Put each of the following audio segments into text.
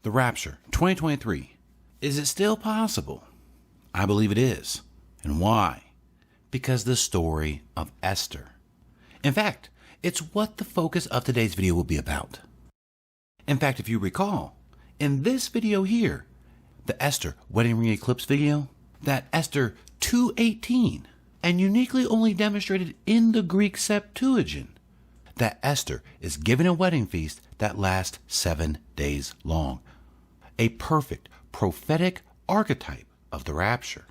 The Rapture, 2023. Is it still possible? I believe it is. And why? Because the story of Esther. In fact, it's what the focus of today's video will be about. In fact, if you recall, in this video here, the Esther wedding ring eclipse video, that Esther 2:18, and uniquely only demonstrated in the Greek Septuagint, that Esther is given a wedding feast that lasts 7 days long. A perfect prophetic archetype of the rapture.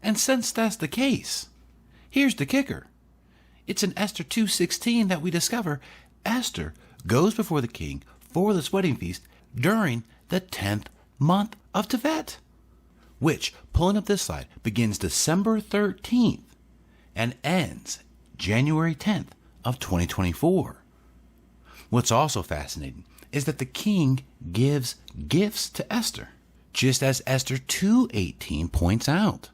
And since that's the case, here's the kicker. It's in Esther 2:16 that we discover Esther goes before the king for this wedding feast during the 10th month of Tevet, which, pulling up this slide, begins December 13th and ends January 10th of 2024. What's also fascinating is that the king gives gifts to Esther, just as Esther 2:18 points out.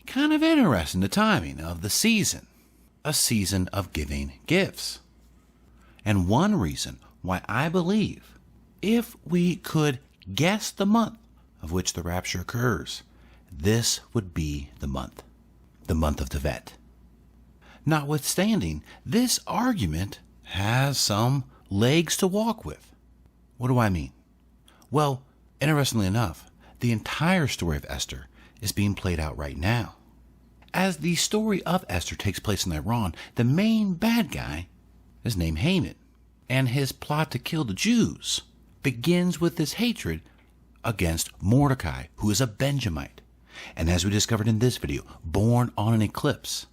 Kind of interesting, the timing of the season, a season of giving gifts. And one reason why I believe, if we could guess the month of which the rapture occurs, this would be the month of Tevet. Notwithstanding, this argument has some legs to walk with. What do I mean? Well, interestingly enough, the entire story of Esther is being played out right now. As the story of Esther takes place in Iran, the main bad guy is named Haman, and his plot to kill the Jews begins with this hatred against Mordecai, who is a Benjamite, and as we discovered in this video, born on an eclipse.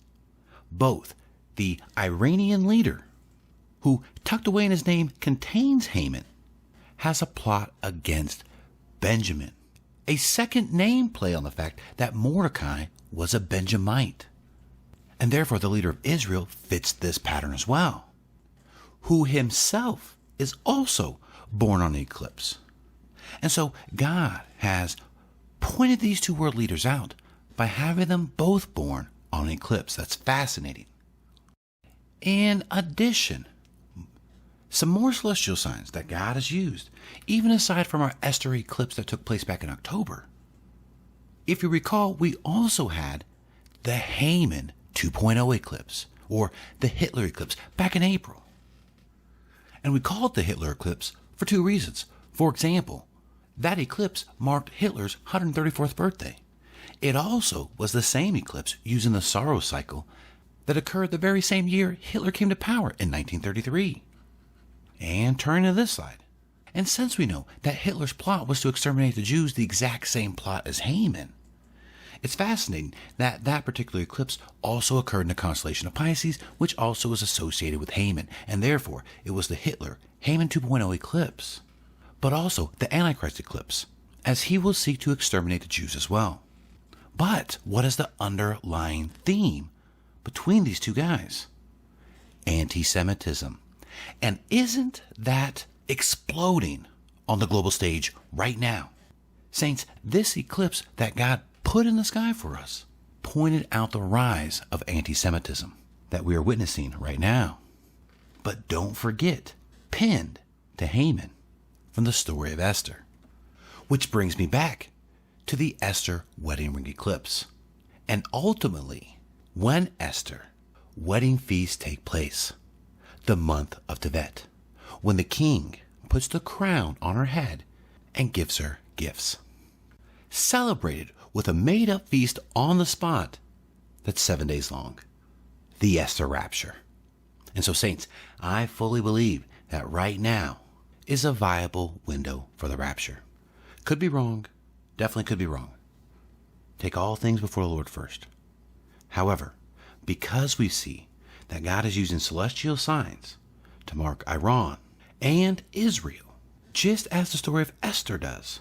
Both the Iranian leader, who tucked away in his name contains Haman, has a plot against Benjamin, a second name play on the fact that Mordecai was a Benjamite. And therefore the leader of Israel fits this pattern as well, who himself is also born on the eclipse. And so God has pointed these two world leaders out by having them both born on an eclipse. That's fascinating. In addition, some more celestial signs that God has used, even aside from our Esther eclipse that took place back in October. If you recall, we also had the Haman 2.0 eclipse, or the Hitler eclipse, back in April. And we call it the Hitler eclipse for two reasons. For example, that eclipse marked Hitler's 134th birthday. It also was the same eclipse using the sorrow cycle that occurred the very same year Hitler came to power in 1933. And turning to this slide, and since we know that Hitler's plot was to exterminate the Jews, the exact same plot as Haman, it's fascinating that that particular eclipse also occurred in the constellation of Pisces, which also was associated with Haman, and therefore it was the Hitler Haman 2.0 eclipse, but also the Antichrist eclipse, as he will seek to exterminate the Jews as well. But what is the underlying theme between these two guys? Anti-Semitism. And isn't that exploding on the global stage right now? Saints, this eclipse that God put in the sky for us pointed out the rise of anti-Semitism that we are witnessing right now. But don't forget, pinned to Haman from the story of Esther. Which brings me back to the Esther wedding ring eclipse. And ultimately, when Esther wedding feasts take place, the month of Tevet, when the king puts the crown on her head and gives her gifts. Celebrated with a made-up feast on the spot that's 7 days long. The Esther Rapture. And so, saints, I fully believe that right now is a viable window for the rapture. Could be wrong. Definitely could be wrong. Take all things before the Lord first. However, because we see that God is using celestial signs to mark Iran and Israel, just as the story of Esther does,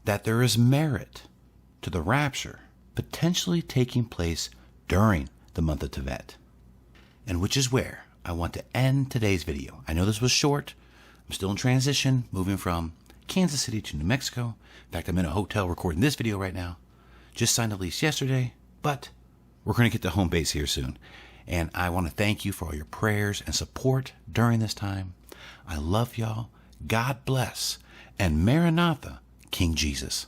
that there is merit to the rapture potentially taking place during the month of Tevet. And which is where I want to end today's video. I know this was short. I'm still in transition, moving from Kansas City to New Mexico. In fact, I'm in a hotel recording this video right now. Just signed a lease yesterday, but we're going to get to home base here soon. And I want to thank you for all your prayers and support during this time. I love y'all. God bless. and Maranatha, King Jesus.